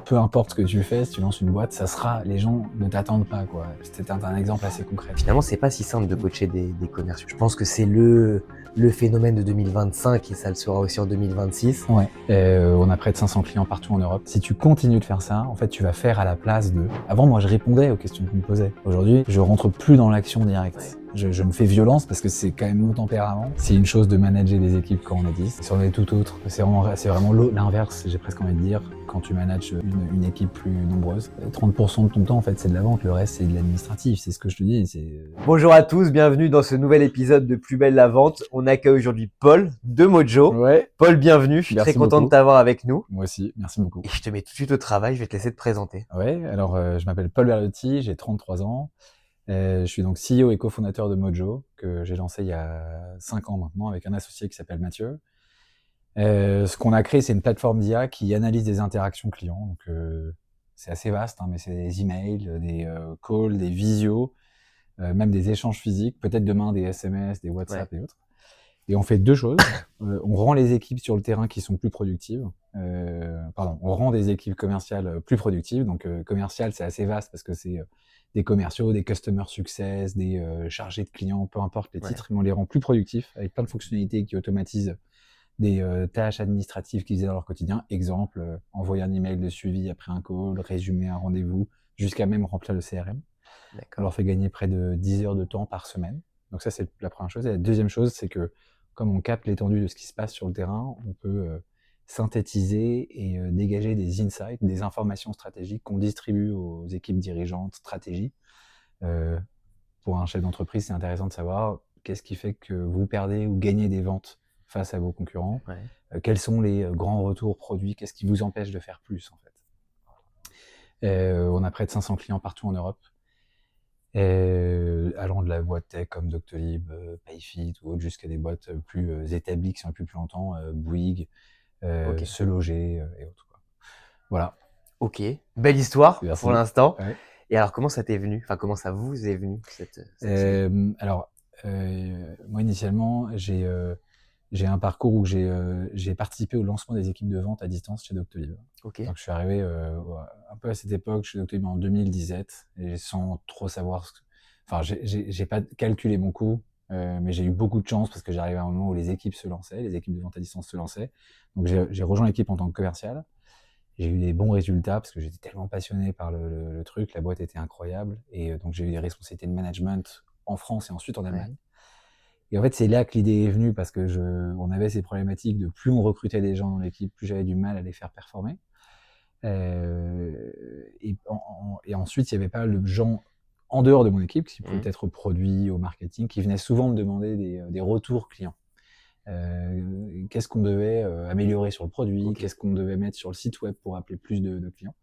peu importe ce que tu fais, si tu lances une boîte, ça sera, les gens ne t'attendent pas, quoi. C'était un exemple assez concret. Finalement, c'est pas si simple de coacher des commerciaux. Je pense que c'est le phénomène de 2025 et ça le sera aussi en 2026. Ouais. On a près de 500 clients partout en Europe. Si tu continues de faire ça, en fait, tu vas faire à la place de... Avant, moi, je répondais aux questions qu'on me posait. Aujourd'hui, je rentre plus dans l'action directe. Ouais. Je me fais violence parce que c'est quand même mon tempérament. C'est une chose de manager des équipes quand on est 10. Si on est tout autre, c'est vraiment l'inverse, j'ai presque envie de dire, quand tu manages une équipe plus nombreuse. 30% de ton temps, en fait, c'est de la vente. Le reste, c'est de l'administratif. C'est ce que je te dis. Bonjour à tous, bienvenue dans ce nouvel épisode de Plus belle la vente. On accueille aujourd'hui Paul de Mojo. Ouais. Paul, bienvenue. Je suis Merci très content beaucoup de t'avoir avec nous. Moi aussi, merci beaucoup. Et je te mets tout de suite au travail, je vais te laisser te présenter. Ouais, alors je m'appelle Paul Berlotti, j'ai 33 ans. Je suis donc CEO et cofondateur de Mojo, que j'ai lancé il y a 5 ans maintenant avec un associé qui s'appelle Mathieu. Ce qu'on a créé, c'est une plateforme d'IA qui analyse des interactions clients. Donc c'est assez vaste, hein, mais c'est des emails, des calls, des visios, même des échanges physiques, peut-être demain des SMS, des WhatsApp et autres. Et on fait deux choses. On rend les équipes sur le terrain qui sont plus productives. On rend des équipes commerciales plus productives. Donc commercial, c'est assez vaste parce que c'est des commerciaux, des customer success, des chargés de clients, peu importe les titres, mais on les rend plus productifs avec plein de fonctionnalités qui automatisent des tâches administratives qu'ils faisaient dans leur quotidien. Exemple, envoyer un email de suivi après un call, résumer un rendez-vous, jusqu'à même remplir le CRM. On leur fait gagner près de 10 heures de temps par semaine. Donc ça, c'est la première chose. Et la deuxième chose, c'est que comme on capte l'étendue de ce qui se passe sur le terrain, on peut synthétiser et dégager des insights, des informations stratégiques qu'on distribue aux équipes dirigeantes, stratégie. Pour un chef d'entreprise, c'est intéressant de savoir qu'est-ce qui fait que vous perdez ou gagnez des ventes face à vos concurrents. Quels sont les grands retours produits, qu'est-ce qui vous empêche de faire plus, en fait. On a près de 500 clients partout en Europe. Allant de la boîte tech comme Doctolib, Payfit ou autre, jusqu'à des boîtes plus établies qui sont depuis plus longtemps, Bouygues, Se Loger et autres, quoi. Voilà. Ok, belle histoire. Merci. Pour l'instant. Ouais. Et alors, comment ça t'est venu? Enfin, comment ça vous est venu cette Moi, initialement, j'ai un parcours où j'ai participé au lancement des équipes de vente à distance chez Doctolib. Ok. Donc, je suis arrivé un peu à cette époque chez Doctolib en 2017, et sans trop savoir... Enfin, j'ai pas calculé mon coût, mais j'ai eu beaucoup de chance parce que j'arrivais à un moment où les équipes se lançaient, les équipes de vente à distance se lançaient. Donc, j'ai rejoint l'équipe en tant que commercial. J'ai eu des bons résultats parce que j'étais tellement passionné par le truc, la boîte était incroyable. Et donc, j'ai eu des responsabilités de management en France et ensuite en Allemagne. Et en fait, c'est là que l'idée est venue parce que on avait ces problématiques de plus on recrutait des gens dans l'équipe, plus j'avais du mal à les faire performer. Et ensuite, il y avait pas mal de gens en dehors de mon équipe, qui pouvaient être au produit, au marketing, qui venaient souvent me demander des retours clients. Qu'est-ce qu'on devait améliorer sur le produit, qu'est-ce qu'on devait mettre sur le site web pour appeler plus de clients.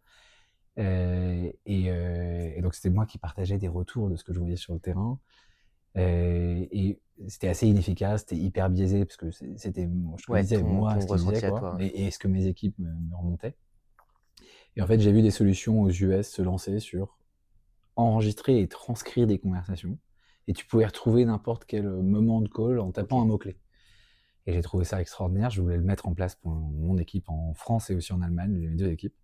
Et donc, c'était moi qui partageais des retours de ce que je voyais sur le terrain. Et c'était assez inefficace, c'était hyper biaisé parce que c'était, je te disais, moi, ce qu'ils disaient, quoi, et ce que mes équipes me remontaient. Et en fait, j'ai vu des solutions aux US se lancer sur enregistrer et transcrire des conversations. Et tu pouvais retrouver n'importe quel moment de call en tapant un mot-clé. Et j'ai trouvé ça extraordinaire. Je voulais le mettre en place pour mon équipe en France et aussi en Allemagne, mes deux équipes.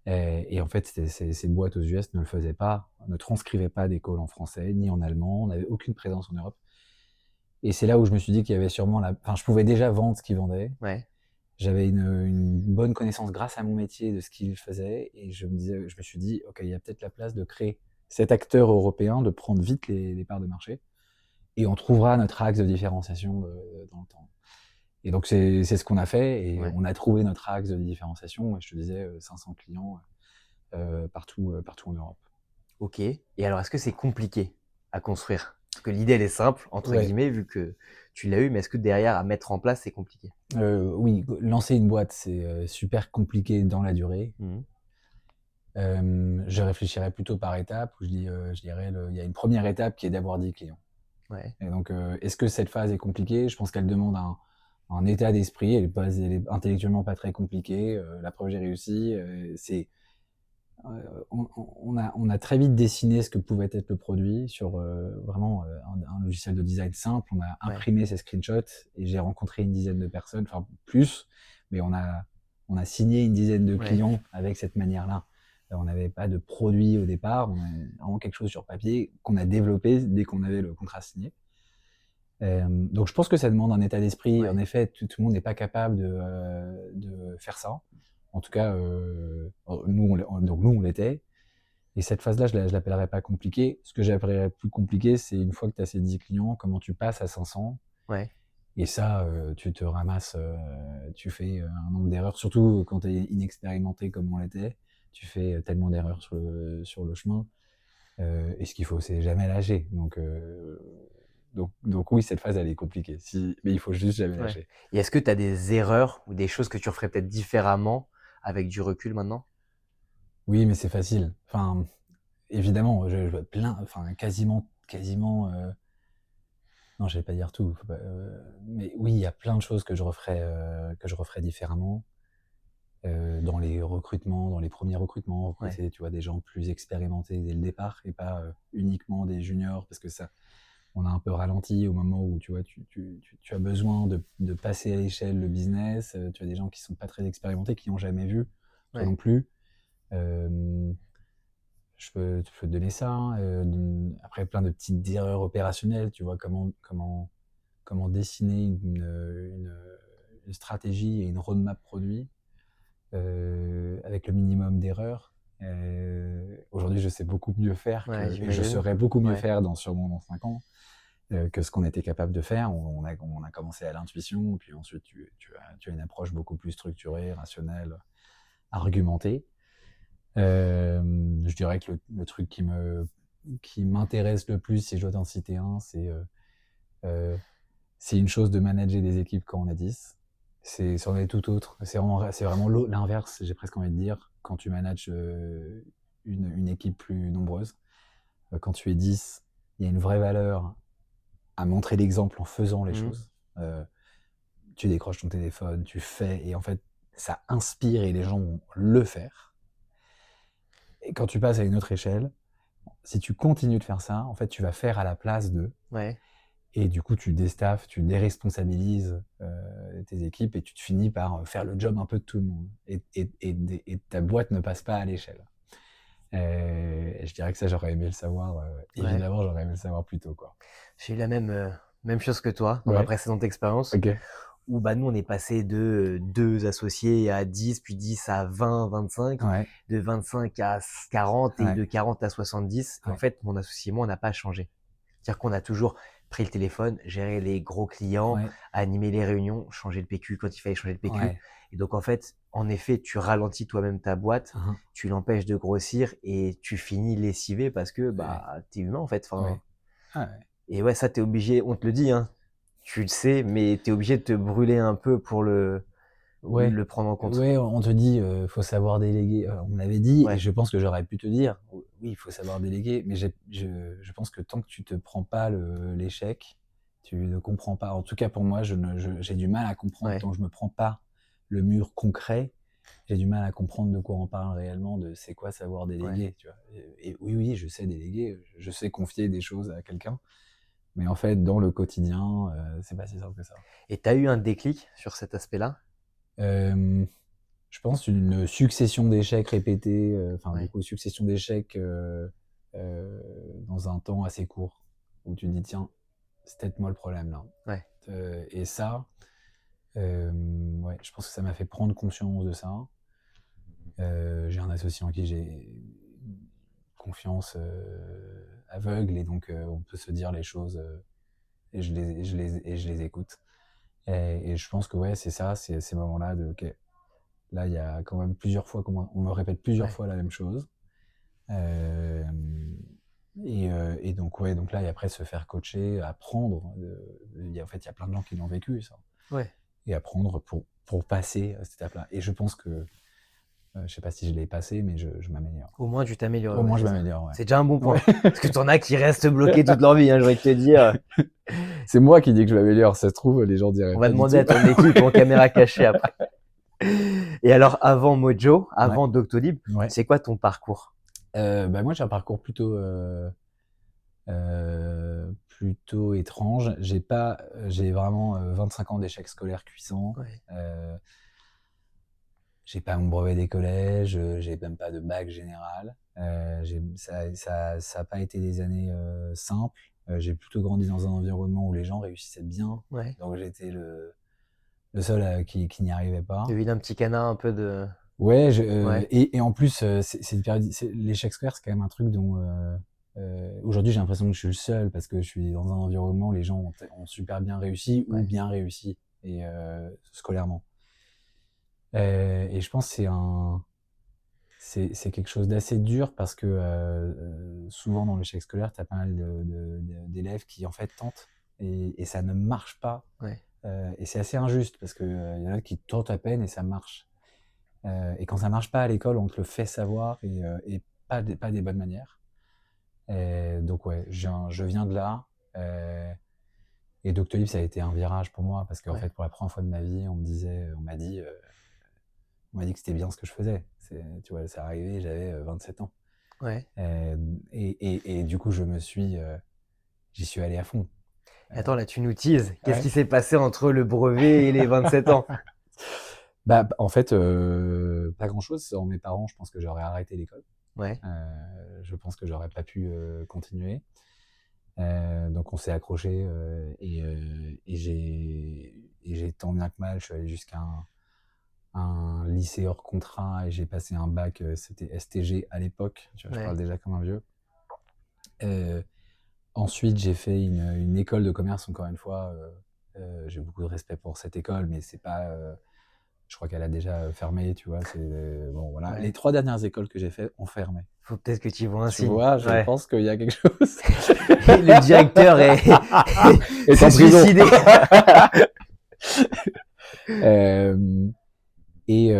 Et en fait, ces boîtes aux US ne le faisaient pas, ne transcrivaient pas des calls en français ni en allemand. On n'avait aucune présence en Europe. Et c'est là où je me suis dit qu'il y avait sûrement Enfin, je pouvais déjà vendre ce qu'ils vendaient. J'avais une bonne connaissance grâce à mon métier de ce qu'ils faisaient. Et je me suis dit, OK, il y a peut-être la place de créer cet acteur européen, de prendre vite les parts de marché. Et on trouvera notre axe de différenciation dans le temps. Et donc, c'est ce qu'on a fait. Et on a trouvé notre axe de différenciation. Je te disais, 500 clients partout en Europe. Ok. Et alors, est-ce que c'est compliqué à construire? Parce que l'idée, elle est simple, entre guillemets, vu que tu l'as eu, mais est-ce que derrière, à mettre en place, c'est compliqué? Oui, lancer une boîte, c'est super compliqué dans la durée. Je réfléchirais plutôt par étapes, où je dirais, il y a une première étape qui est d'avoir 10 clients. Et donc, est-ce que cette phase est compliquée? Je pense qu'elle demande un état d'esprit. Elle est intellectuellement pas très compliquée. La preuve, j'ai réussi. On a très vite dessiné ce que pouvait être le produit sur vraiment un logiciel de design simple. On a imprimé ces screenshots et j'ai rencontré une dizaine de personnes, enfin plus, mais on a On a signé une dizaine de Ouais. clients avec cette manière-là. On n'avait pas de produit au départ, on a vraiment quelque chose sur papier qu'on a développé dès qu'on avait le contrat signé. Donc je pense que ça demande un état d'esprit. Ouais. En effet, tout le monde n'est pas capable de faire ça. En tout cas, nous, on l'était. Et cette phase-là, je l'appellerais pas compliquée. Ce que j'appellerais plus compliqué, c'est une fois que tu as ces 10 clients, comment tu passes à 500. Ouais. Et ça, tu te ramasses, tu fais un nombre d'erreurs, surtout quand tu es inexpérimenté comme on l'était. Tu fais tellement d'erreurs sur le chemin. Et ce qu'il faut, c'est jamais lâcher. Donc oui, cette phase, elle est compliquée. Mais il faut juste jamais Ouais. lâcher. Et est-ce que tu as des erreurs ou des choses que tu referais peut-être différemment avec du recul maintenant? Oui, mais c'est facile. Enfin, évidemment, je vois enfin, quasiment. Non, je vais pas dire tout. Faut pas, mais oui, il y a plein de choses que je referais différemment. Dans les recrutements, dans les premiers recrutements, Ouais. recruter, tu vois, des gens plus expérimentés dès le départ et pas uniquement des juniors, parce que ça, on a un peu ralenti au moment où, tu vois, tu as besoin de passer à l'échelle le business. Tu as des gens qui sont pas très expérimentés, qui n'ont jamais vu, toi Ouais. non plus. Euh, je peux te donner ça. Après, plein de petites erreurs opérationnelles, tu vois, comment dessiner une stratégie et une roadmap produit avec le minimum d'erreurs. Aujourd'hui, je sais beaucoup mieux faire Ouais, et je j'imagine. saurais beaucoup mieux Ouais. faire sûrement dans 5 ans que ce qu'on était capable de faire. On a commencé à l'intuition, puis ensuite tu as une approche beaucoup plus structurée, rationnelle, argumentée. Je dirais que le truc qui m'intéresse le plus, si je dois t'en citer un, c'est une chose de manager des équipes quand on est 10. C'en est tout autre. C'est vraiment l'inverse, j'ai presque envie de dire, quand tu manages une équipe plus nombreuse. Quand tu es 10, il y a une vraie valeur à montrer l'exemple en faisant les Mmh. choses. Tu décroches ton téléphone, tu fais, et en fait, ça inspire et les gens vont le faire. Et quand tu passes à une autre échelle, si tu continues de faire ça, en fait, tu vas faire à la place d'eux. Ouais. Et du coup, tu déstaffes, tu déresponsabilises tes équipes et tu te finis par faire le job un peu de tout le monde. Et ta boîte ne passe pas à l'échelle. Et je dirais que ça, j'aurais aimé le savoir. Ouais. Évidemment, j'aurais aimé le savoir plus tôt, quoi. J'ai eu la même chose que toi dans ma Ouais, précédente expérience ok. où bah, nous, on est passé de 2 associés à 10, puis 10 à 20, 25, Ouais, de 25 à 40 et ouais, de 40 à 70. Et en ouais, fait, mon associé et moi, on n'a pas changé. C'est-à-dire qu'on a toujours pris le téléphone, géré les gros clients, ouais, animé les réunions, changé le PQ quand il fallait changer le PQ. ouais. Et donc, en fait, en effet, tu ralentis toi-même ta boîte, Uhum. tu l'empêches de grossir et tu finis lessivé parce que Ouais, bah, t'es humain, en fait. Enfin, ouais. Ah ouais. et ouais, ça, t'es obligé, on te le dit, hein, tu le sais, mais t'es obligé de te brûler un peu pour Ouais, le prendre en compte. ouais, on te dit, faut savoir déléguer. On me l'avait dit, et Ouais, je pense que j'aurais pu te dire, oui, il faut savoir déléguer, mais je pense que tant que tu te prends pas l'échec, tu ne comprends pas. En tout cas, pour moi, j'ai du mal à comprendre ouais, tant que je me prends pas le mur concret. J'ai du mal à comprendre de quoi on parle réellement, de c'est quoi savoir ouais. déléguer, tu vois. Et oui, oui, je sais déléguer, je sais confier des choses à quelqu'un, mais en fait, dans le quotidien, c'est pas si simple que ça. Et t'as eu un déclic sur cet aspect-là? Euh, Je pense une succession d'échecs répétés, enfin du Ouais, coup succession d'échecs dans un temps assez court, où tu te dis tiens, c'est peut-être moi le problème là. ouais, Et ça, ouais, je pense que ça m'a fait prendre conscience de ça. J'ai un associé en qui j'ai confiance aveugle, et donc on peut se dire les choses et je les écoute. Et je pense que ouais, c'est ça, c'est ces moments-là de ok, là il y a quand même plusieurs fois on me répète plusieurs ouais, fois la même chose. Euh, et donc, ouais, donc là, et après, se faire coacher, apprendre. En fait, il y a plein de gens qui l'ont vécu, ça. ouais. Et apprendre pour passer à cette étape-là. Et je pense que, je sais pas si je l'ai passé, mais je m'améliore. Au moins, tu t'améliores, Au ouais, moins, je c'est ça. m'améliore, ouais. C'est déjà un bon Ouais. point. Parce que t'en as qui restent bloqués toute leur vie, hein, j'ai envie de te dire. C'est moi qui dis que je m'améliore. Ça se trouve, les gens diraient On va pas du demander tout. à ton équipe en caméra cachée après. Et alors, avant Mojo, Ouais, avant Doctolib, ouais. c'est quoi ton parcours? Bah, moi, j'ai un parcours plutôt étrange. J'ai vraiment 25 ans d'échecs scolaires cuisants. Ouais, Euh, j'ai pas mon brevet des collèges, j'ai même pas de bac général. Ça a pas été des années simples. J'ai plutôt grandi dans un environnement où les gens réussissaient bien, Ouais. donc j'étais le seul qui n'y arrivait pas. Le vilain petit canard un peu de. Ouais, Ouais. et en plus, c'est une période, l'échec scolaire, c'est quand même un truc dont aujourd'hui j'ai l'impression que je suis le seul parce que je suis dans un environnement où les gens ont super bien réussi ou Ouais. bien réussi et scolairement. Et je pense que c'est quelque chose d'assez dur parce que souvent dans l'échec scolaire, tu as pas mal d'élèves qui en fait tentent et ça ne marche pas. Ouais. Et c'est assez injuste parce que y en a qui tentent à peine et ça marche. Et quand ça marche pas à l'école, on te le fait savoir et pas des bonnes manières. Donc ouais, je viens de là. Et Doctolib, ça a été un virage pour moi parce qu'en Ouais. fait, pour la première fois de ma vie, on m'a dit que c'était bien ce que je faisais. Tu vois, c'est arrivé, j'avais 27 ans. Ouais. Et du coup, j'y suis allé à fond. Attends, là, tu nous teases. Qu'est-ce Ouais. qui s'est passé entre le brevet et les 27 ans? Bah, en fait, pas grand-chose. Sans mes parents, je pense que j'aurais arrêté l'école. Ouais. Je pense que j'aurais pas pu continuer. Donc on s'est accroché et j'ai tant bien que mal, je suis allé jusqu'à un lycée hors contrat et j'ai passé un bac, c'était STG à l'époque, tu vois, je Ouais. parle déjà comme un vieux. Euh, Ensuite, j'ai fait une école de commerce, encore une fois. J'ai beaucoup de respect pour cette école, mais c'est pas. Je crois qu'elle a déjà fermé, tu vois. Bon, voilà. Ouais. Les 3 dernières écoles que j'ai fait ont fermé. Faut peut-être que tu vois un Tu signe. vois, je Ouais. pense qu'il y a quelque chose. Le directeur Est s'est en prison. suicidé. Euh, et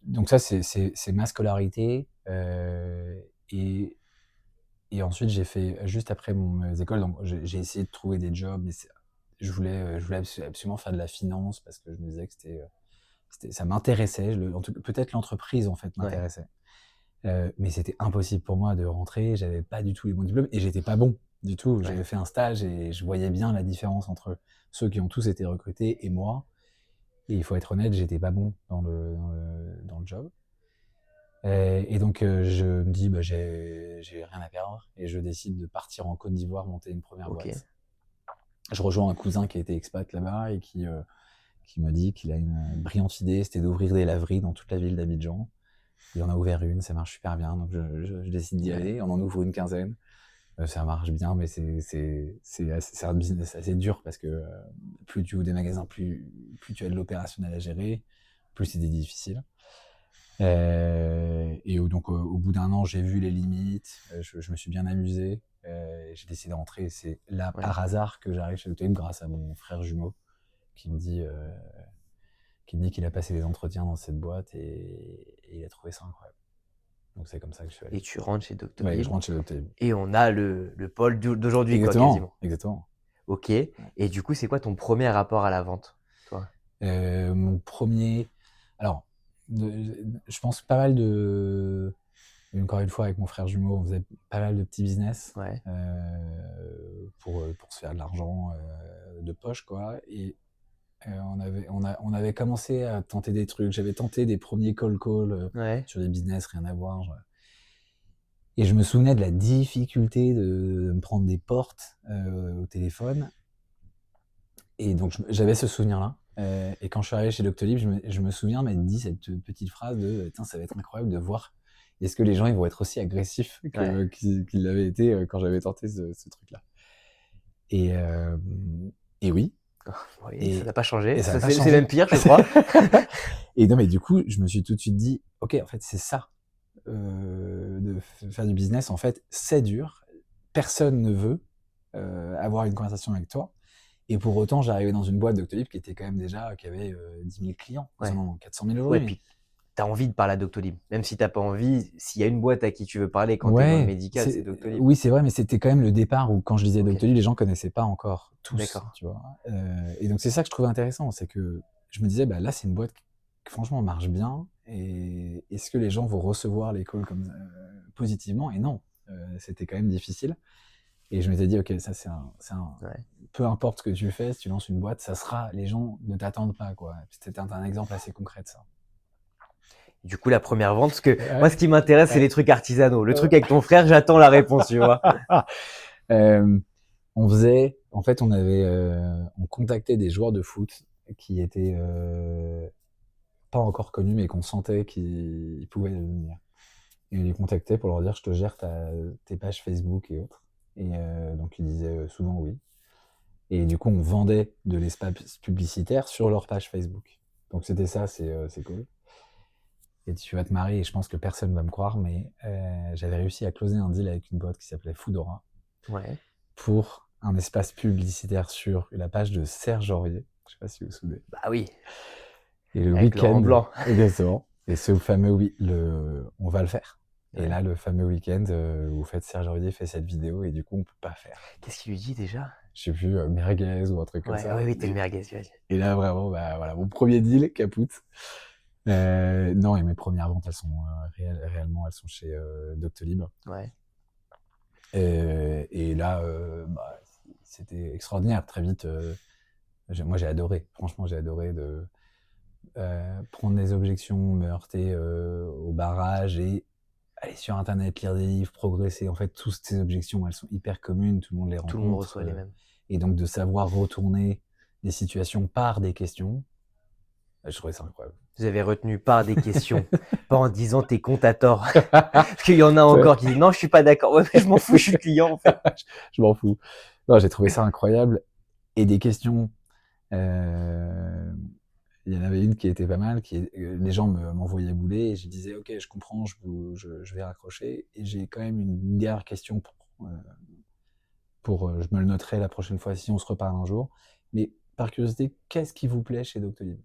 donc ça, c'est ma scolarité. Et ensuite, j'ai fait, juste après mes écoles, donc j'ai essayé de trouver des jobs, mais je voulais absolument faire de la finance parce que je me disais que ça m'intéressait. Peut-être l'entreprise, en fait, Ouais. m'intéressait. Mais c'était impossible pour moi de rentrer. J'avais pas du tout les bons diplômes et j'étais pas bon du tout. Ouais. J'avais fait un stage et je voyais bien la différence entre ceux qui ont tous été recrutés et moi. Et il faut être honnête, j'étais pas bon dans le job. Et donc, je me dis, bah, j'ai rien à perdre et je décide de partir en Côte d'Ivoire monter une première Ok. boîte. Je rejoins un cousin qui était expat là-bas et qui me dit qu'il a une brillante idée, c'était d'ouvrir des laveries dans toute la ville d'Abidjan. Il en a ouvert une, ça marche super bien, donc je décide d'y Ouais. aller. On en ouvre une quinzaine. Ça marche bien, mais c'est un business assez dur parce que plus tu ouvres des magasins, plus tu as de l'opérationnel à gérer, plus c'est difficile. Et donc au bout d'un an, j'ai vu les limites, je me suis bien amusé, j'ai décidé de rentrer. C'est là Ouais. par hasard que j'arrive chez Doctolib grâce à mon frère jumeau qui me dit qu'il a passé des entretiens dans cette boîte et il a trouvé ça incroyable. Donc c'est comme ça que je suis allé. Et tu rentres chez Ouais, Doctolib. je rentre chez Doctolib. Et on a le pôle d'aujourd'hui, quoi, Exactement, quasiment. exactement. Ok. Et du coup, c'est quoi ton premier rapport à la vente, toi? Mon premier, alors, je pense pas mal encore une fois avec mon frère jumeau, on faisait pas mal de petits business Ouais. pour se faire de l'argent de poche, quoi. Et on avait commencé à tenter des trucs. J'avais tenté des premiers call Ouais. sur des business, rien à voir. Et je me souvenais de la difficulté de me prendre des portes au téléphone. Et donc j'avais ce souvenir-là. Et quand je suis arrivé chez Doctolib, je me souviens m'être dit cette petite phrase de « ça va être incroyable de voir est-ce que les gens ils vont être aussi agressifs Ouais. qu'ils l'avaient été quand j'avais tenté ce truc-là ». Et oui. Oui, ça n'a pas changé. Et ça n'a pas C'est changé. même pire, je crois. Et non, mais du coup, je me suis tout de suite dit « Ok, en fait, c'est ça. De faire du business, en fait, c'est dur. Personne ne veut avoir une conversation avec toi. » Et pour autant, j'arrivais dans une boîte Doctolib qui était quand même déjà, qui avait 10 000 clients, en ce Ouais. moment, 400 000 Ouais, aujourd'hui. puis t'as envie de parler à Doctolib. Même si t'as pas envie, s'il y a une boîte à qui tu veux parler quand t'es dans le Ouais, médical, c'est Doctolib. oui, c'est vrai, mais c'était quand même le départ où, quand je disais Ok. Doctolib, les gens connaissaient pas encore tous, D'accord. tu vois. Et donc, c'est ça que je trouvais intéressant, c'est que je me disais, bah, là, c'est une boîte qui, franchement, marche bien. Et est-ce que les gens vont recevoir les calls comme positivement? Et non, c'était quand même difficile. Et je m'étais dit, ok, ça, Ouais. peu importe ce que tu fais, si tu lances une boîte, ça sera, les gens ne t'attendent pas, quoi. C'était un exemple assez concret de ça. Du coup, la première vente, parce que moi, Ouais, ce qui m'intéresse, c'est ouais. les trucs artisanaux. Le truc avec ton frère, j'attends la réponse, tu vois. Euh, on faisait, en fait, on contactait des joueurs de foot qui étaient pas encore connus, mais qu'on sentait qu'ils pouvaient le devenir. Et on les contactait pour leur dire, je te gère tes pages Facebook et autres. Et donc ils disaient souvent oui. Et du coup, on vendait de l'espace publicitaire sur leur page Facebook. Donc c'était ça, c'est cool. Et tu vas te marrer, et je pense que personne va me croire, mais j'avais réussi à closer un deal avec une boîte qui s'appelait Foodora Ouais. pour un espace publicitaire sur la page de Serge Aurier. Je sais pas si vous vous souvenez. Bah oui, Et le avec Laurent week-end, Blanc. exactement. Et ce fameux, on va le faire. Et Ouais. là, le fameux week-end où fait Serge Aurier fait cette vidéo, et du coup, on peut pas faire. Qu'est-ce qu'il lui dit déjà? Je sais plus, merguez ou un truc comme Ouais, ça. oui, oui, t'es le merguez, tu vois. Et là, vraiment, bah, voilà, mon premier deal, capoute. Non, et mes premières ventes, elles sont réellement, elles sont chez Doctolib. Ouais. Et là, bah, c'était extraordinaire. Très vite, moi j'ai adoré. Franchement, j'ai adoré de prendre des objections, me heurter au barrage et aller sur Internet, lire des livres, progresser. En fait, toutes ces objections, elles sont hyper communes, tout le monde les Tout le monde rencontre. reçoit les mêmes. Et donc de savoir retourner des situations par des questions, je trouvais ça incroyable. Vous avez retenu par des questions, pas en disant t'es con, t'as tort. Parce qu'il y en a encore qui disent non, je suis pas d'accord. Ouais, mais je m'en fous, je suis le client en fait. Je m'en fous. Non, j'ai trouvé ça incroyable. Et des questions, euh, il y en avait une qui était pas mal, les gens m'envoyaient bouler et je disais ok, je comprends, je vais raccrocher. Et j'ai quand même une dernière question je me le noterai la prochaine fois si on se reparle un jour. Mais par curiosité, qu'est-ce qui vous plaît chez Doctolib?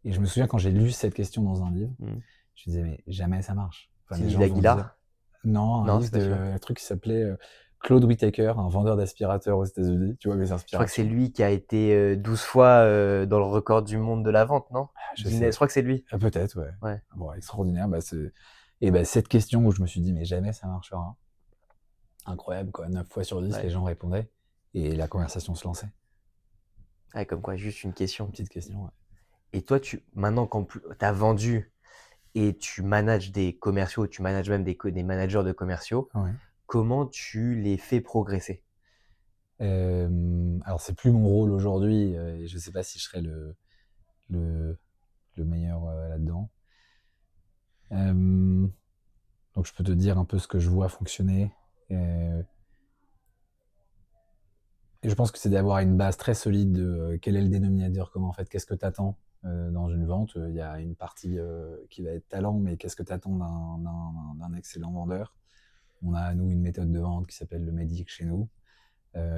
Et je me souviens quand j'ai lu cette question dans un livre, je me disais mais jamais ça marche. Enfin, C'est les Lily gens vont dire Aguilar? non, un Non, livre c'est pas sûr. un truc qui s'appelait Claude Whittaker, un vendeur d'aspirateurs aux États-Unis. Tu vois mes Je crois que c'est inspirations. lui qui a été 12 fois dans le record du monde de la vente, non? Ah, je Guinness, sais. je crois que c'est lui. Ah, peut-être, ouais. Ouais. Bon, extraordinaire. Et bah, cette question où je me suis dit, mais jamais ça marchera. Incroyable, quoi. 9 fois sur 10, les Ouais. gens répondaient. Et la conversation se lançait. Ouais, comme quoi, juste une Une question. petite question, ouais. Et toi, maintenant quand tu as vendu et tu manages des commerciaux, tu manages même des managers de commerciaux, Ouais. comment tu les fais progresser? Alors, c'est plus mon rôle aujourd'hui. Et je sais pas si je serai le, le meilleur là-dedans. Donc, je peux te dire un peu ce que je vois fonctionner. Euh, Et je pense que c'est d'avoir une base très solide de quel est le dénominateur commun en fait, qu'est-ce que tu attends dans une vente. Il y a une partie qui va être talent, mais qu'est-ce que tu attends d'un excellent vendeur? On a, nous, une méthode de vente qui s'appelle le MEDIC chez nous.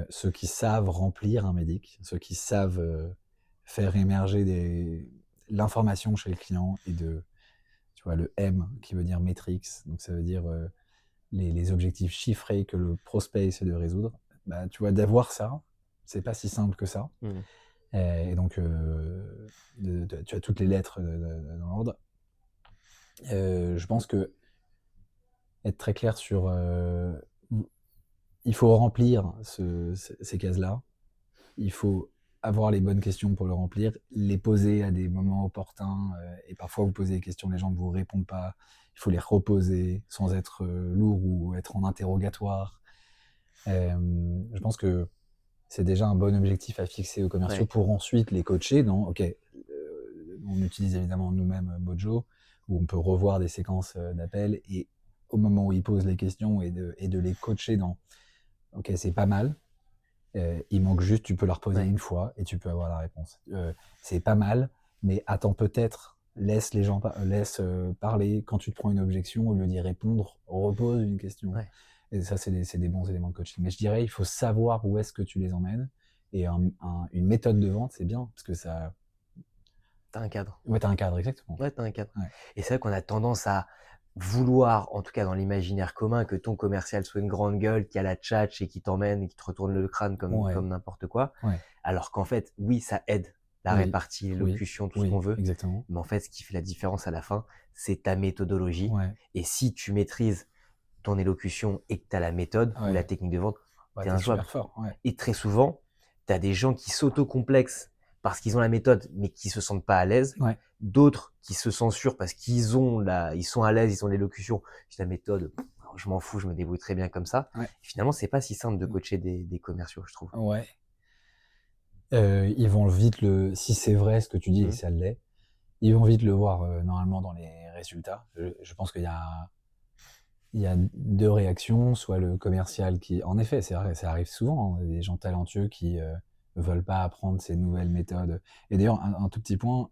Ceux qui savent remplir un MEDIC, ceux qui savent faire émerger l'information chez le client tu vois, le M qui veut dire metrics, donc ça veut dire les objectifs chiffrés que le prospect essaie de résoudre. Bah, tu vois, d'avoir ça, c'est pas si simple que ça. Et donc, tu as toutes les lettres dans l'ordre. Je pense que être très clair sur. Il faut remplir ces cases-là. Il faut avoir les bonnes questions pour le remplir, les poser à des moments opportuns. Et parfois, vous posez des questions, les gens ne vous répondent pas. Il faut les reposer sans être lourd ou être en interrogatoire. Je pense que c'est déjà un bon objectif à fixer aux commerciaux Ouais. pour ensuite les coacher dans, ok, on utilise évidemment nous-mêmes Mojo, où on peut revoir des séquences d'appels et au moment où ils posent les questions et de les coacher dans, ok, c'est pas mal, il manque juste, tu peux leur poser Ouais. une fois et tu peux avoir la réponse. C'est pas mal, mais attends peut-être, laisse les gens parler quand tu te prends une objection, au lieu d'y répondre, repose une question. Ouais. Et ça, c'est des bons éléments de coaching. Mais je dirais, il faut savoir où est-ce que tu les emmènes. Et une méthode de vente, c'est bien, parce que ça... T'as un cadre. Ouais, t'as un cadre, exactement. Ouais, t'as un cadre. Ouais. Et c'est vrai qu'on a tendance à vouloir, en tout cas dans l'imaginaire commun, que ton commercial soit une grande gueule qui a la tchatche et qui t'emmène et qui te retourne le crâne Ouais. comme n'importe quoi. Ouais. Alors qu'en fait, oui, ça aide la Oui. répartie, Oui. l'élocution, tout ce Oui, qu'on veut. exactement. Mais en fait, ce qui fait la différence à la fin, c'est ta méthodologie. Ouais. Et si tu maîtrises ton élocution et que tu as la méthode ou Ouais. la technique de vente, Ouais, t'es t'es injouable. super fort. Ouais. Et très souvent, tu as des gens qui s'autocomplexent parce qu'ils ont la méthode, mais qui se sentent pas à l'aise. Ouais. D'autres qui se censurent parce qu'ils ils sont à l'aise, ils ont l'élocution. La méthode, je m'en fous, je me débrouille très bien comme ça. Ouais. Finalement, c'est pas si simple de coacher des commerciaux, je trouve. Ouais. Ils vont vite si c'est vrai ce que tu dis et ça l'est, ils vont vite le voir normalement dans les résultats. Je pense qu'il y a 2 réactions, soit le commercial qui, en effet, c'est vrai, ça arrive souvent, hein, des gens talentueux qui veulent pas apprendre ces nouvelles méthodes. Et d'ailleurs, un tout petit point,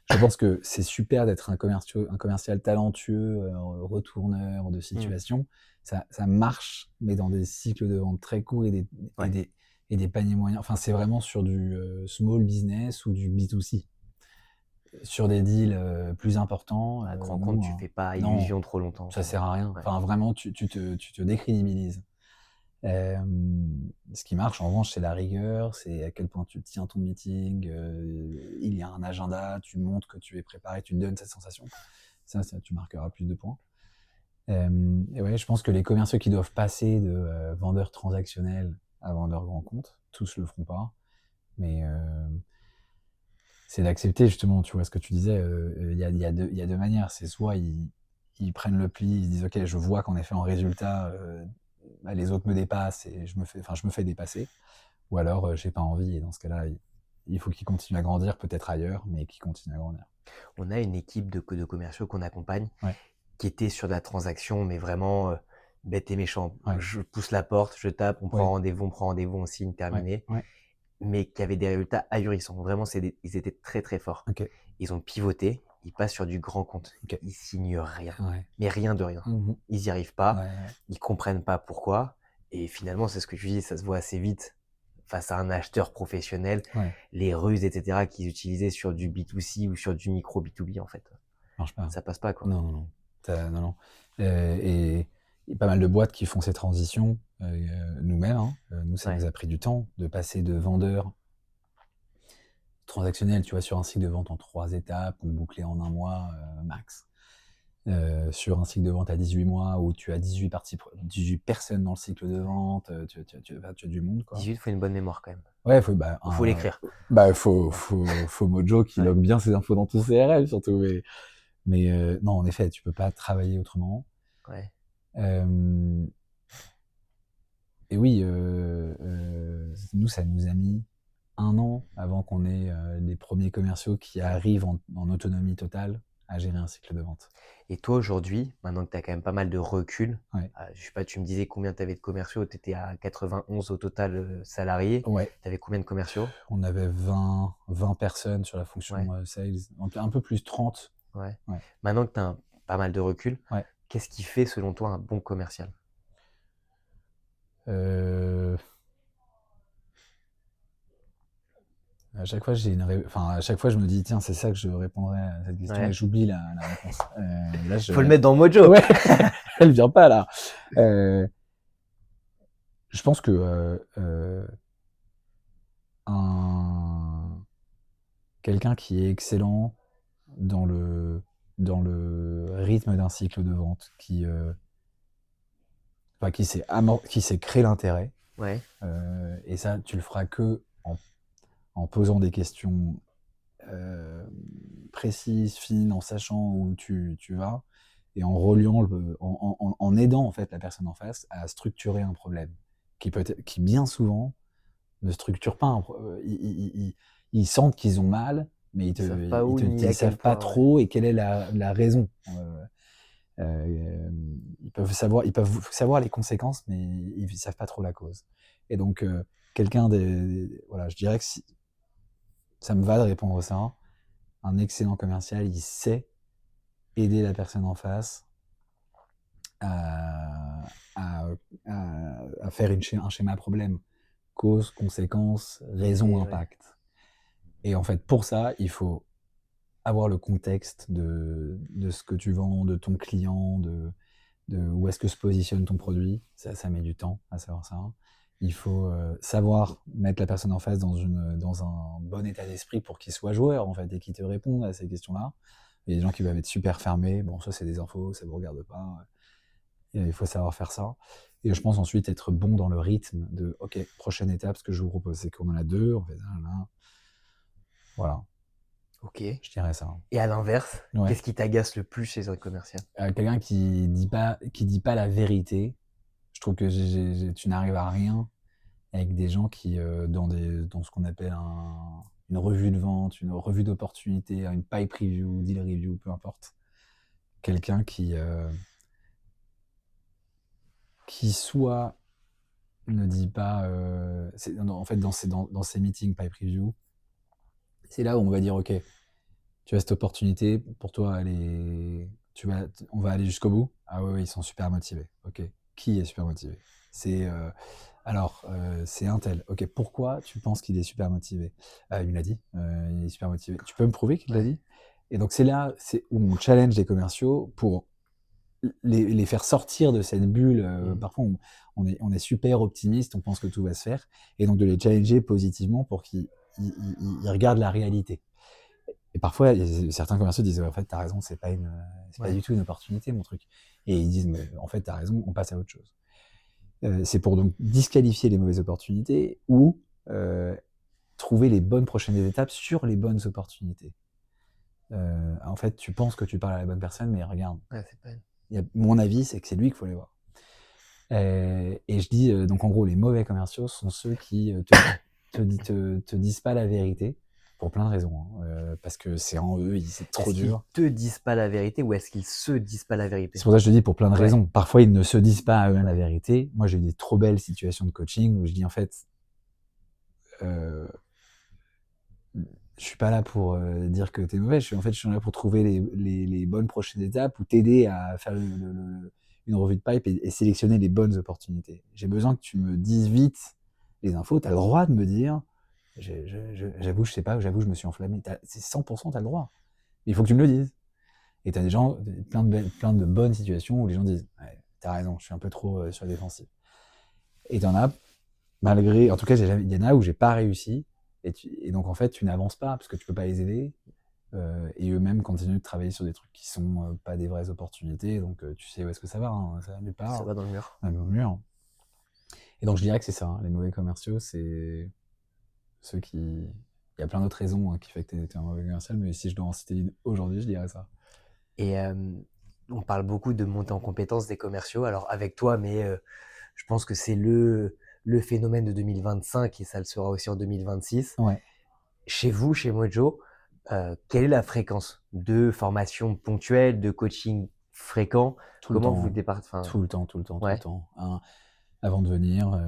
je pense que c'est super d'être un commercial talentueux, retourneur de situation. Ça marche, mais dans des cycles de vente très courts et des paniers moyens. Enfin, c'est vraiment sur du small business ou du B2C. Sur des deals plus importants. À grand compte, tu fais pas non, illusion trop longtemps. ça sert à rien. Ouais. Enfin, vraiment, tu te décrédibilises. Ce qui marche, en revanche, c'est la rigueur, c'est à quel point tu tiens ton meeting, il y a un agenda, tu montres que tu es préparé, tu te donnes cette sensation. Ça, tu marqueras plus de points. Et ouais, je pense que les commerciaux qui doivent passer de vendeurs transactionnels à vendeurs grand compte, tous le feront pas. Mais c'est d'accepter justement, tu vois, ce que tu disais, il y a 2 manières. C'est soit ils prennent le pli, ils se disent ok, je vois qu'en effet en résultat les autres me dépassent et je me fais dépasser, ou alors j'ai pas envie, et dans ce cas-là il faut qu'ils continuent à grandir, peut-être ailleurs, mais qu'ils continuent à grandir. On a une équipe de commerciaux qu'on accompagne, Ouais. qui était sur de la transaction, mais vraiment bête et méchant. Ouais. Je pousse la porte, je tape, on prend Ouais. rendez-vous, on signe, terminé. Ouais. Mais qui avaient des résultats ahurissants. Vraiment, ils étaient très très forts. Ok. Ils ont pivoté, ils passent sur du grand compte. Ok. Ils signent rien, Ouais. mais rien de rien. Ils n'y arrivent pas, ils comprennent pas pourquoi. Et finalement, c'est ce que tu dis, ça se voit assez vite face à un acheteur professionnel, les ruses, etc., qu'ils utilisaient sur du B2C ou sur du micro B2B, en fait. Marche pas. Ça passe pas, quoi. Non. Non. Et il y a pas mal de boîtes qui font ces transitions nous-mêmes. Hein. Nous, ça nous a pris du temps de passer de vendeurs transactionnels, tu vois, sur un cycle de vente en 3 étapes, on bouclait en 1 mois max. Sur un cycle de vente à 18 mois où tu as 18 personnes dans le cycle de vente, tu as du monde, quoi. 18, faut une bonne mémoire quand même. Ouais, faut l'écrire. Faut Mojo qui log bien ses infos dans ton CRM surtout. Mais non, en effet, tu peux pas travailler autrement. Ouais. Et oui, nous, ça nous a mis 1 an avant qu'on ait les premiers commerciaux qui arrivent en autonomie totale à gérer un cycle de vente. Et toi, aujourd'hui, maintenant que tu as quand même pas mal de recul, je sais pas, tu me disais combien tu avais de commerciaux, tu étais à 91 au total salariés. Ouais. Tu avais combien de commerciaux? On avait 20 personnes sur la fonction sales, un peu plus 30. Ouais. Maintenant que tu as pas mal de recul, qu'est-ce qui fait selon toi un bon commercial? À chaque fois, à chaque fois, je me dis, tiens, c'est ça que je répondrais à cette question, et j'oublie la réponse. Là, Faut le mettre dans Mojo. Ouais, elle vient pas là. Je pense que quelqu'un qui est excellent dans le rythme d'un cycle de vente, qui sait créer l'intérêt. Et ça, tu le feras que en posant des questions précises, fines, en sachant où tu vas, et en reliant, en aidant en fait la personne en face à structurer un problème qui bien souvent ne structure pas. Ils sentent qu'ils ont mal, mais ils savent pas trop et quelle est la raison. Ils peuvent savoir les conséquences, mais ils savent pas trop la cause. Et donc voilà, je dirais que ça me va de répondre ça. Un excellent commercial, il sait aider la personne en face à faire un schéma problème. Cause, conséquence, raison, impact. Et en fait, pour ça, il faut avoir le contexte de ce que tu vends, de ton client, de où est-ce que se positionne ton produit. Ça met du temps à savoir ça. Il faut savoir mettre la personne en face dans un bon état d'esprit pour qu'il soit joueur, en fait, et qu'il te réponde à ces questions-là. Il y a des gens qui peuvent être super fermés. Bon, ça, c'est des infos, ça ne vous regarde pas. Et il faut savoir faire ça. Et je pense ensuite être bon dans le rythme de, OK, prochaine étape, ce que je vous propose, c'est qu'on en a 2, on fait là. Voilà, Ok. je dirais ça. Et à l'inverse, Ouais. qu'est-ce qui t'agace le plus chez un commercial? Quelqu'un qui dit pas la vérité. Je trouve que tu n'arrives à rien avec des gens qui, dans ce qu'on appelle une revue de vente, une revue d'opportunité, une pipe review, deal review, peu importe. Quelqu'un qui soit ne dit pas, en fait, dans ces meetings pipe review, c'est là où on va dire, ok, tu as cette opportunité, pour toi, on va aller jusqu'au bout. Ah ouais, ils sont super motivés. Ok, qui est super motivé? C'est un tel. Ok, pourquoi tu penses qu'il est super motivé? Il me l'a dit, il est super motivé. Tu peux me prouver qu'il l'a dit? Et donc c'est où on challenge les commerciaux pour les faire sortir de cette bulle. Parfois, on est super optimiste, on pense que tout va se faire, et donc de les challenger positivement pour qu'ils regardent la réalité. Et parfois, certains commerciaux disent, en fait, t'as raison, c'est pas du tout une opportunité, mon truc. Et ils disent, mais en fait, t'as raison, on passe à autre chose. C'est pour donc disqualifier les mauvaises opportunités ou trouver les bonnes prochaines étapes sur les bonnes opportunités. En fait, tu penses que tu parles à la bonne personne, mais regarde. Mon avis, c'est que c'est lui qu'il faut aller voir. Et je dis, donc en gros, les mauvais commerciaux sont ceux qui te disent pas la vérité pour plein de raisons. Parce que c'est en eux, c'est trop dur. Est-ce qu'ils te disent pas la vérité ou est-ce qu'ils se disent pas la vérité? C'est pour ça que je te dis pour plein de raisons. Parfois, ils ne se disent pas à eux la vérité. Moi, j'ai eu des trop belles situations de coaching où je dis en fait, je suis pas là pour dire que tu es mauvais. Je suis là pour trouver les bonnes prochaines étapes ou t'aider à faire une revue de pipe et sélectionner les bonnes opportunités. J'ai besoin que tu me dises vite les infos. Tu as le droit de me dire, j'avoue, je sais pas, j'avoue, je me suis enflammé. C'est 100%, tu as le droit. Il faut que tu me le dises. Et tu as plein de bonnes situations où les gens disent, ouais, tu as raison, je suis un peu trop sur la défensive. Et tu en as, en tout cas, il y en a où j'ai pas réussi. Et donc, en fait, tu n'avances pas parce que tu peux pas les aider. Et eux-mêmes continuent de travailler sur des trucs qui sont pas des vraies opportunités. Donc, tu sais où est-ce que ça va. Hein, ça va nulle part. Ça va dans le mur. Dans le mur. Et donc, je dirais que c'est ça. Hein, les mauvais commerciaux, c'est ceux qui. Il y a plein d'autres raisons qui fait que tu es un mauvais commercial. Mais si je dois en citer une aujourd'hui, je dirais ça. Et on parle beaucoup de montée en compétence des commerciaux. Alors, avec toi, mais je pense que c'est le phénomène de 2025 et ça le sera aussi en 2026. Ouais. Chez vous, chez Mojo, quelle est la fréquence de formation ponctuelle, de coaching fréquent? Comment vous départez? Tout le temps. Avant de venir,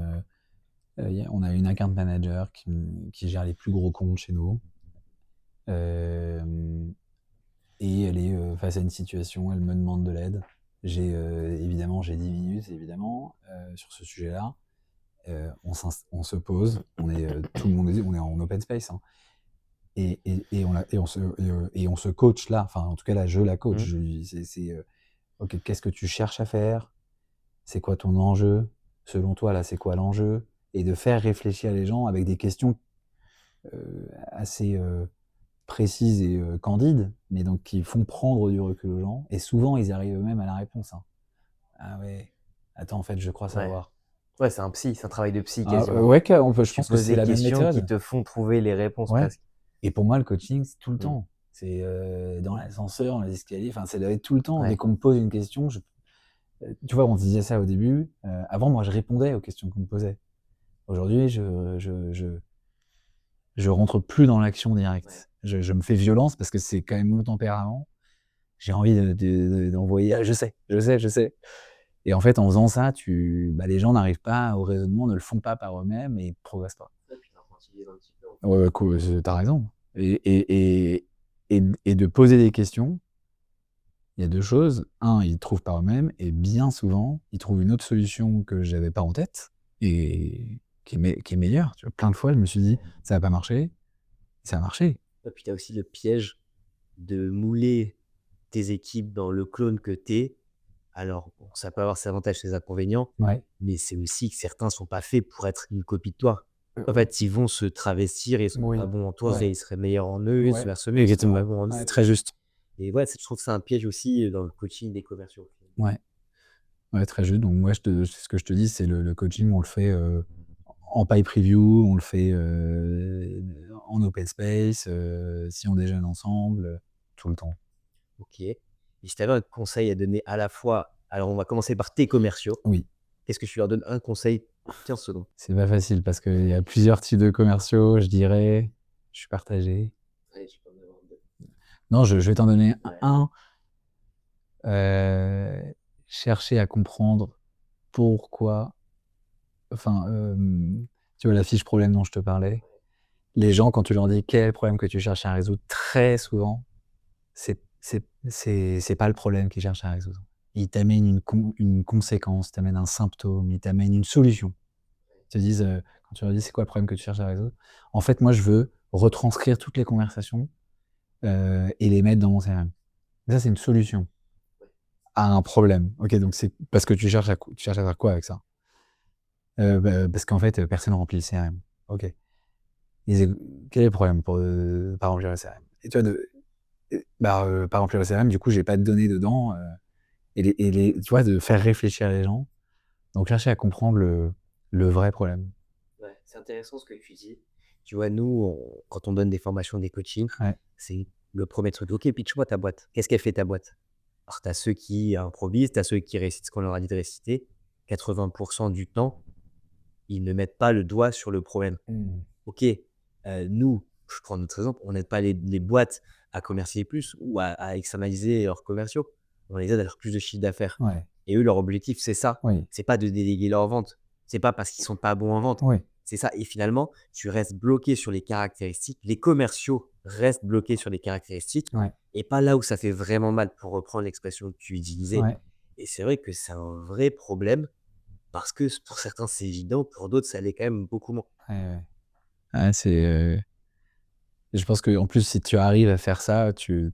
on a une account manager qui gère les plus gros comptes chez nous. Et elle est face à une situation, elle me demande de l'aide. Évidemment, j'ai 10 minutes, sur ce sujet-là. On se pose, tout le monde on est en open space, hein. Et on se coach là, enfin en tout cas là je la coach. Ok, qu'est-ce que tu cherches à faire? C'est quoi ton enjeu? Selon toi là, c'est quoi l'enjeu? Et de faire réfléchir les gens avec des questions assez précises et candides, mais donc qui font prendre du recul aux gens. Et souvent ils arrivent eux-mêmes à la réponse. Hein. Ah ouais, attends, en fait je crois savoir. Ouais, c'est un psy, c'est un travail de psy Ah, quasiment. ouais, je pense que c'est la même des questions méthode. qui te font trouver les réponses presque. Et pour moi, le coaching, c'est tout le temps. C'est dans l'ascenseur, dans les escaliers, enfin, ça doit être tout le temps. Dès qu'on me pose une question, tu vois, on se disait ça au début. Avant, moi, je répondais aux questions qu'on me posait. Aujourd'hui, je rentre plus dans l'action directe. Je me fais violence parce que c'est quand même mon tempérament. J'ai envie d'envoyer. Ah, je sais. Et en fait, en faisant ça, les gens n'arrivent pas au raisonnement, ne le font pas par eux-mêmes et ne progressent pas. Ouais, cool, t'as raison. Et de poser des questions, il y a deux choses. Un, ils trouvent par eux-mêmes, et bien souvent, ils trouvent une autre solution que j'avais pas en tête et qui est meilleure. Tu vois, plein de fois, je me suis dit, ça va pas marcher, ça a marché. Et puis, tu as aussi le piège de mouler tes équipes dans le clone que tu es. Alors, bon, ça peut avoir ses avantages et ses inconvénients, mais c'est aussi que certains sont pas faits pour être une copie de toi. En fait, ils vont se travestir et ils sont pas bons en toi, et ils seraient meilleurs en eux, ils se versent mieux, ils sont pas bons en eux. C'est très juste. Et ouais, je trouve que c'est un piège aussi dans le coaching des commerciaux. Ouais, très juste. Donc moi, ce que je te dis, c'est le coaching, on le fait en pie preview, on le fait en open space, si on déjeune ensemble, tout le temps. Ok. Et si tu avais un conseil à donner à la fois, alors on va commencer par tes commerciaux. Oui. Qu'est-ce que tu leur donnes un conseil 15 secondes? C'est pas facile parce qu'il y a plusieurs types de commerciaux, je dirais. Je suis partagé. Allez, tu peux en avoir deux. Non, je vais t'en donner Ouais. un. Chercher à comprendre pourquoi. Enfin, tu vois la fiche problème dont je te parlais. Les gens, quand tu leur dis quel est le problème que tu cherches à résoudre, très souvent, c'est pas le problème qu'ils cherchent à résoudre. Ils t'amènent une conséquence, ils t'amènent un symptôme, ils t'amènent une solution. Ils te disent, quand tu leur dis c'est quoi le problème que tu cherches à résoudre, en fait, moi, je veux retranscrire toutes les conversations et les mettre dans mon CRM. Ça, c'est une solution à un problème. Ok, donc c'est parce que tu cherches à faire quoi avec ça? Parce qu'en fait, personne ne remplit le CRM. Ok. Quel est le problème pour pas remplir le CRM? Et tu vois, pas remplir le CRM, du coup, j'ai pas de données dedans. Tu vois, de faire réfléchir les gens. Donc, chercher à comprendre le vrai problème. Ouais, c'est intéressant ce que tu dis. Tu vois, nous, quand on donne des formations, des coachings, Ouais. c'est le premier truc. Ok, pitch-moi ta boîte. Qu'est-ce qu'elle fait ta boîte? Alors, tu as ceux qui improvisent, tu as ceux qui récitent ce qu'on leur a dit de réciter. 80% du temps, ils ne mettent pas le doigt sur le problème. Ok, nous, je prends notre exemple, on n'aide pas les boîtes à commercialiser plus ou à externaliser leurs commerciaux. On les aide à faire plus de chiffre d'affaires. Ouais. Et eux, leur objectif, c'est ça. Oui. C'est pas de déléguer leur vente. C'est pas parce qu'ils sont pas bons en vente. Oui. C'est ça. Et finalement, tu restes bloqué sur les caractéristiques. Les commerciaux restent bloqués sur les caractéristiques Ouais. et pas là où ça fait vraiment mal, pour reprendre l'expression que tu utilisais. Ouais. Et c'est vrai que c'est un vrai problème parce que pour certains, c'est évident. Pour d'autres, ça l'est quand même beaucoup moins. Ouais. Ouais, je pense qu'en plus, si tu arrives à faire ça, tu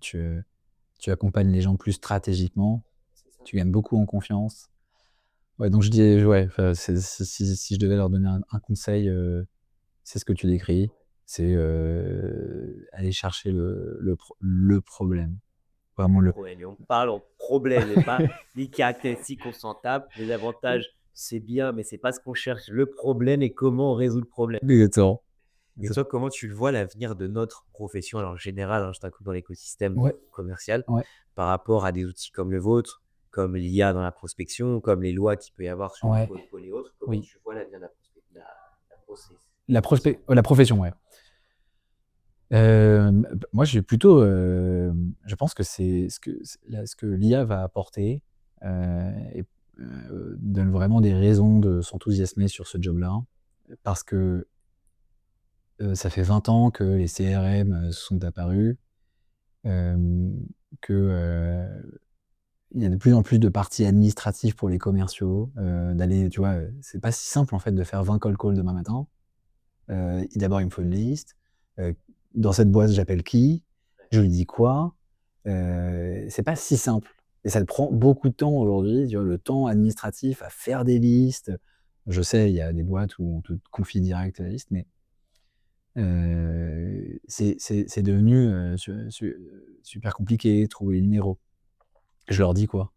accompagnes les gens plus stratégiquement, tu gagnes beaucoup en confiance. Ouais, donc je dis, ouais, enfin, si je devais leur donner un conseil, c'est ce que tu décris, c'est aller chercher le problème. Vraiment le. Problème. Et on parle en problème et pas les caractéristiques qu'on s'en tape. Les avantages, c'est bien, mais c'est pas ce qu'on cherche. Le problème et comment on résout le problème. Exactement. Et toi, comment tu le vois l'avenir de notre profession, alors en général, hein, je t'inclus dans l'écosystème Ouais. commercial, Ouais. par rapport à des outils comme le vôtre, comme l'IA dans la prospection, comme les lois qu'il peut y avoir sur Ouais. le call et autres. Comment Oui. tu vois l'avenir de La profession, ouais. Moi, je pense que c'est ce que l'IA va apporter et donne vraiment des raisons de s'enthousiasmer sur ce job-là. Parce que ça fait 20 ans que les CRM sont apparus, que il y a de plus en plus de parties administratives pour les commerciaux, d'aller, tu vois, c'est pas si simple en fait de faire 20 cold calls demain matin. D'abord, il me faut une liste. Dans cette boîte, j'appelle qui? Je lui dis quoi? C'est pas si simple. Et ça te prend beaucoup de temps aujourd'hui, tu vois, le temps administratif à faire des listes. Je sais, il y a des boîtes où on te confie direct la liste, mais c'est devenu super compliqué, trouver les numéros. Je leur dis quoi?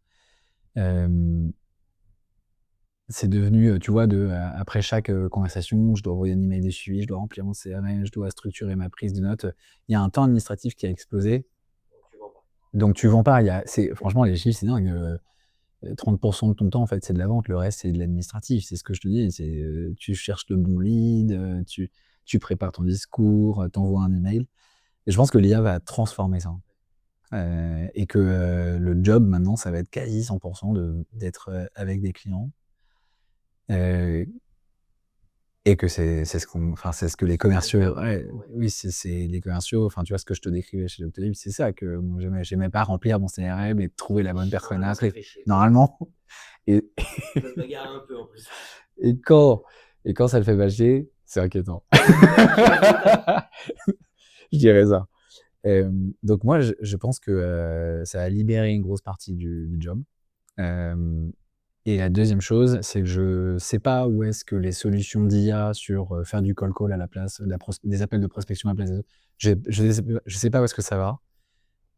C'est devenu, tu vois, après chaque conversation, je dois envoyer un email de suivi, je dois remplir mon CRM, je dois structurer ma prise de notes. Il y a un temps administratif qui a explosé. Donc tu vends pas. Franchement, les chiffres, c'est dingue. 30% de ton temps, en fait, c'est de la vente. Le reste, c'est de l'administratif. C'est ce que je te dis. Tu cherches le bon lead, tu prépares ton discours, tu envoies un email. Et je pense que l'IA va transformer ça. Et que le job, maintenant, ça va être quasi 100% d'être avec des clients. Et que c'est ce que les commerciaux, oui, c'est les commerciaux, enfin, tu vois, ce que je te décrivais chez Doctolib, c'est ça que moi j'aimais pas remplir mon CRM et trouver la bonne personne à appeler. Normalement. Et Ça se bagarre un peu en plus. et quand ça le fait bâcher, c'est inquiétant. Je dirais ça. Donc moi, je pense que ça a libéré une grosse partie du job. Et la deuxième chose, c'est que je sais pas où est-ce que les solutions d'IA sur faire du cold call à la place, des appels de prospection à la place, je sais pas où est-ce que ça va.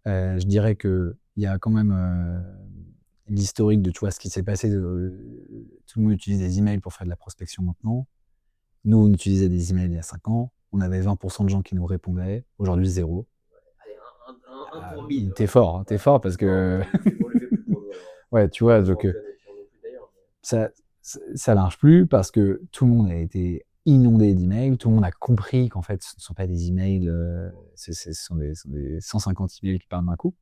Je dirais qu'il y a quand même l'historique de, tu vois, ce qui s'est passé. Tout le monde utilise des emails pour faire de la prospection maintenant. Nous, on utilisait des emails il y a 5 ans, on avait 20% de gens qui nous répondaient, aujourd'hui 0. Allez, un pour 1000. T'es fort, hein, t'es fort parce que ouais, tu vois, donc ça marche plus parce que tout le monde a été inondé d'emails, tout le monde a compris qu'en fait, ce ne sont pas des emails, ce sont des 150 emails qui partent d'un coup.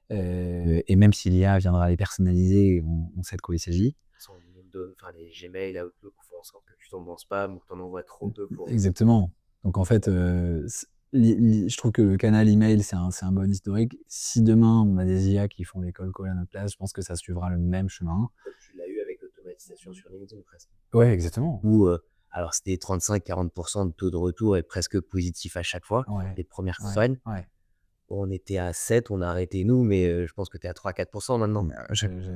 Et même si l'IA viendra les personnaliser, on sait de quoi il s'agit. Les Gmail, Outlook font en sorte que tu tombes en spam ou que tu en envoies trop peu pour. Exactement. Donc en fait, je trouve que le canal email, c'est un bon historique. Si demain, on a des IA qui font les cold calls à notre place, je pense que ça suivra le même chemin. Comme tu l'as eu avec l'automatisation sur LinkedIn presque. Ouais, exactement. Où, alors c'était 35-40% de taux de retour et presque positif à chaque fois, les premières semaines. On était à 7, on a arrêté nous, mais je pense que tu es à 3-4% maintenant.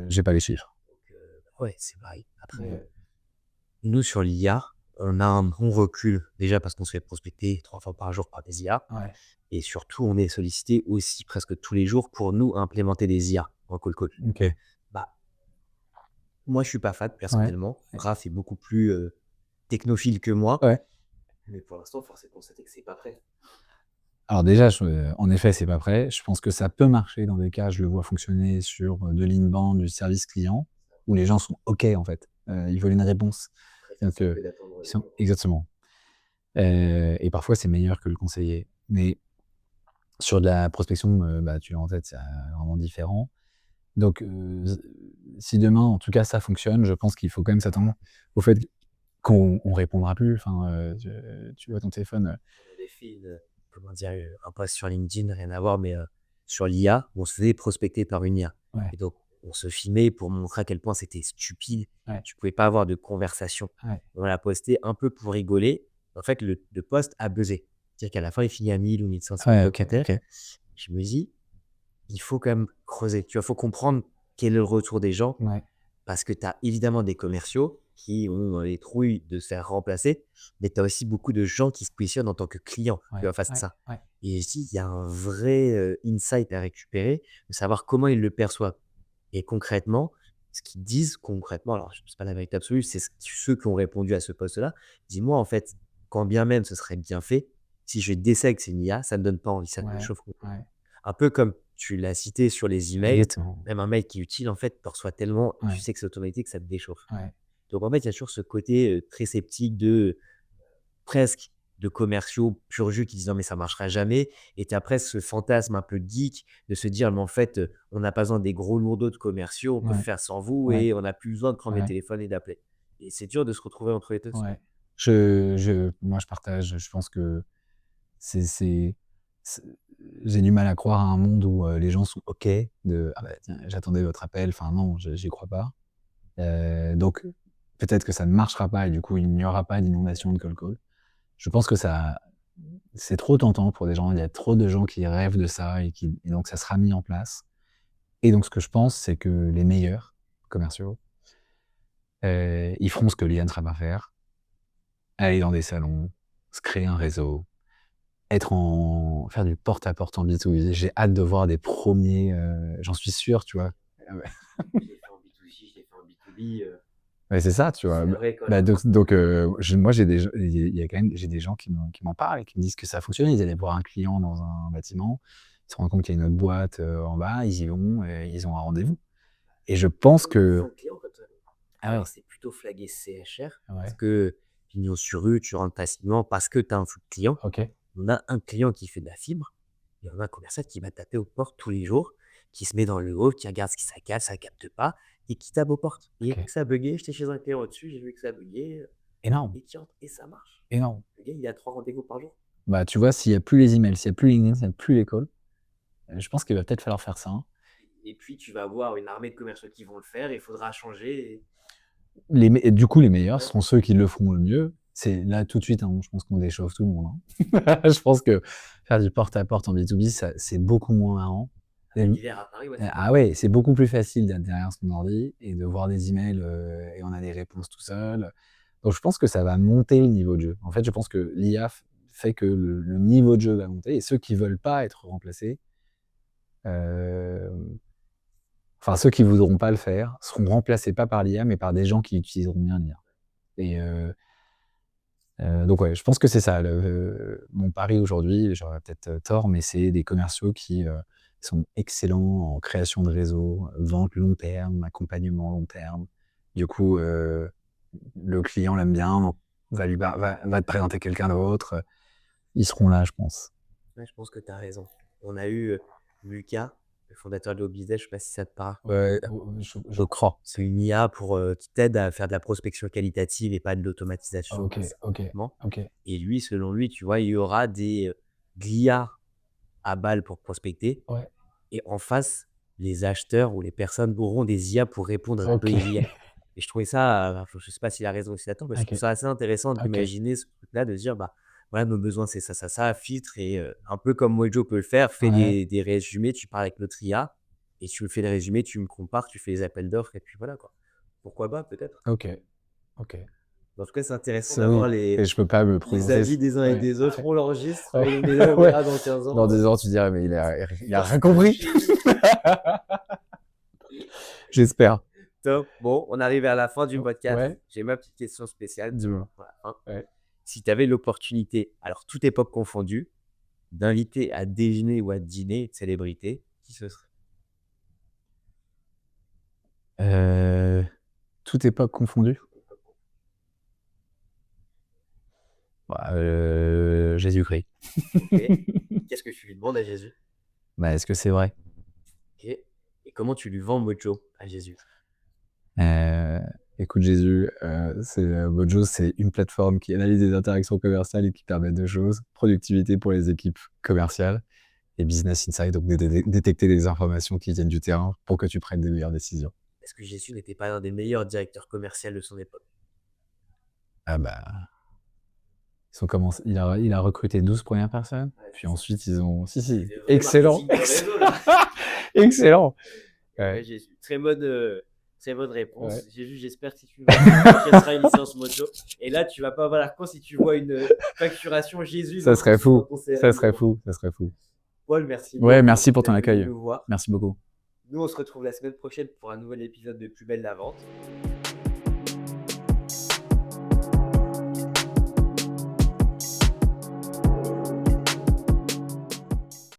J'ai pas les chiffres. Donc, ouais, c'est pareil. Après, nous, sur l'IA, on a un bon recul, déjà parce qu'on se fait prospecter 3 fois par jour par des IA. Et surtout, on est sollicité aussi presque tous les jours pour nous implémenter des IA en call call. Bah, moi, je suis pas fan personnellement. Raph est beaucoup plus technophile que moi. Mais pour l'instant, force est de constater que c'est pas prêt. Alors déjà, en effet, c'est pas prêt. Je pense que ça peut marcher dans des cas, je le vois fonctionner sur de l'inbound, du service client, où les gens sont OK en fait. Ils veulent une réponse. Donc, exactement. Et parfois, c'est meilleur que le conseiller. Mais sur de la prospection, tu l'as en tête, c'est vraiment différent. Donc, si demain, en tout cas, ça fonctionne, je pense qu'il faut quand même s'attendre au fait qu'on répondra plus. Enfin, tu vois ton téléphone. On avait fait un post sur LinkedIn, rien à voir, mais sur l'IA, on se faisait prospecter par une IA. Et donc, on se filmait pour montrer à quel point c'était stupide. Tu pouvais pas avoir de conversation. On l'a posté un peu pour rigoler. En fait, le post a buzzé. C'est-à-dire qu'à la fin, il finit à 1000 ou 1500 commentaires. Je me dis, il faut quand même creuser. Tu vois, faut comprendre quel est le retour des gens. Parce que tu as évidemment des commerciaux qui ont les trouilles de se faire remplacer, mais tu as aussi beaucoup de gens qui se positionnent en tant que clients face à ça. Et ici, il y a un vrai insight à récupérer, de savoir comment ils le perçoivent. Et concrètement, ce qu'ils disent concrètement, alors ce n'est pas la vérité absolue, c'est ceux qui ont répondu à ce poste-là. Dis-moi, en fait, quand bien même ce serait bien fait, si je décèle que c'est une IA, ça ne me donne pas envie, ça me chauffe. Un peu comme tu l'as cité sur les emails, même un mail qui est utile, en fait, tu reçois tellement, tu sais que c'est automatique, ça te déchauffe. Donc, en fait, il y a toujours ce côté très sceptique presque de commerciaux pur jus qui disent non, mais ça marchera jamais. Et tu as presque ce fantasme un peu geek de se dire, mais en fait, on n'a pas besoin des gros lourdeaux de commerciaux, on peut faire sans vous et on n'a plus besoin de prendre les téléphones et d'appeler. Et c'est dur de se retrouver entre les deux. Moi, je partage. Je pense que j'ai du mal à croire à un monde où les gens sont OK de ah bah tiens, j'attendais votre appel. Enfin non, j'y crois pas. Donc peut-être que ça ne marchera pas et du coup il n'y aura pas d'inondation de cold call. Je pense que c'est trop tentant pour des gens. Il y a trop de gens qui rêvent de ça et donc ça sera mis en place. Et donc ce que je pense, c'est que les meilleurs commerciaux, ils feront ce que l'IA ne sera pas faire. Aller dans des salons, se créer un réseau, faire du porte-à-porte en B2B. J'ai hâte de voir des premiers, j'en suis sûr, tu vois. Je l'ai fait en B2C, je l'ai fait en B2B. Ouais, c'est ça, tu vois. Donc, moi, j'ai des gens qui m'en parlent et qui me disent que ça fonctionne. Ils allaient voir un client dans un bâtiment, ils se rendent compte qu'il y a une autre boîte en bas, ils y vont, et ils ont un rendez-vous. Et je pense que... Alors, c'est plutôt flagué CHR, parce que pignon sur rue, tu rentres facilement parce que tu as un flux de clients. On a un client qui fait de la fibre, et on a un commercial qui va taper aux portes tous les jours, qui se met dans le haut, qui regarde ce qui ça capte pas, et qui tape aux portes. Et ça a bugué, j'étais chez un client au-dessus, j'ai vu que ça a bugué. Énorme. Et ça marche. Énorme. Le gars, il a 3 rendez-vous par jour. Bah, tu vois, s'il n'y a plus les emails, s'il n'y a plus LinkedIn, s'il n'y a plus les calls, je pense qu'il va peut-être falloir faire ça. Et puis, tu vas avoir une armée de commerciaux qui vont le faire, et il faudra changer. Du coup, les meilleurs seront ceux qui le feront le mieux. C'est là tout de suite, je pense qu'on déchauffe tout le monde. Je pense que faire du porte-à-porte en B2B, c'est beaucoup moins marrant. L'hiver à Paris, ah ouais, c'est beaucoup plus facile d'être derrière son ordi et de voir des emails et on a des réponses tout seul. Donc je pense que ça va monter le niveau de jeu. En fait, je pense que l'IA fait que le niveau de jeu va monter et ceux qui veulent pas être remplacés, enfin ceux qui voudront pas le faire, seront remplacés pas par l'IA mais par des gens qui utiliseront bien l'IA. Et Donc ouais, je pense que c'est ça. Mon pari aujourd'hui, j'aurais peut-être tort, mais c'est des commerciaux qui sont excellents en création de réseau, vente long terme, accompagnement long terme. Du coup, le client l'aime bien, va te présenter quelqu'un d'autre. Ils seront là, je pense. Ouais, je pense que tu as raison. On a eu Lucas, le fondateur de OBZ, je ne sais pas si ça te parle. Ouais, je crois. C'est une IA qui t'aide à faire de la prospection qualitative et pas de l'automatisation. Ok. Et lui, selon lui, tu vois, il y aura de l'IA à balle pour prospecter. Ouais. Et en face, les acheteurs ou les personnes auront des IA pour répondre à peu IA. Et je trouvais ça, je ne sais pas s'il a raison aussi là-dedans, mais je trouve ça assez intéressant d'imaginer ce truc-là, de se dire, voilà, nos besoins, c'est ça, filtre. Et un peu comme Mojo peut le faire, fais des résumés, tu parles avec notre IA, et tu me fais les résumés, tu me compares, tu fais les appels d'offres, et puis voilà, quoi. Pourquoi pas, peut-être. Ok. En tout cas, c'est intéressant d'avoir et je peux pas me les avis des uns et des autres. On l'enregistre, on le verra dans 15 ans. Dans 2 ans, tu dirais, mais il a rien compris. J'espère. Top. Bon, on arrive à la fin du podcast. Ouais. J'ai ma petite question spéciale. Dis-moi. Si tu avais l'opportunité, alors toute époque confondue, d'inviter à déjeuner ou à dîner une célébrité, qui ce serait? Toute époque confondue. Jésus-Christ. Qu'est-ce que tu lui demandes à Jésus? Est-ce que c'est vrai? Et comment tu lui vends Mojo à Jésus? Écoute Jésus, Mojo, c'est une plateforme qui analyse les interactions commerciales et qui permet 2 choses: productivité pour les équipes commerciales et business insight, donc détecter des informations qui viennent du terrain pour que tu prennes des meilleures décisions. Est-ce que Jésus n'était pas un des meilleurs directeurs commerciaux de son époque? Il a recruté 12 premières personnes, puis ensuite ils ont... Si, excellent. Excellent. Jésus, très bonne réponse. Jésus, j'espère que si tu vas une licence Mojo, et là tu vas pas avoir la con si tu vois une facturation Jésus. Ça serait fou. Paul, merci. Ouais, merci pour ton accueil. Merci beaucoup. Nous, on se retrouve la semaine prochaine pour un nouvel épisode de Plus belle la vente.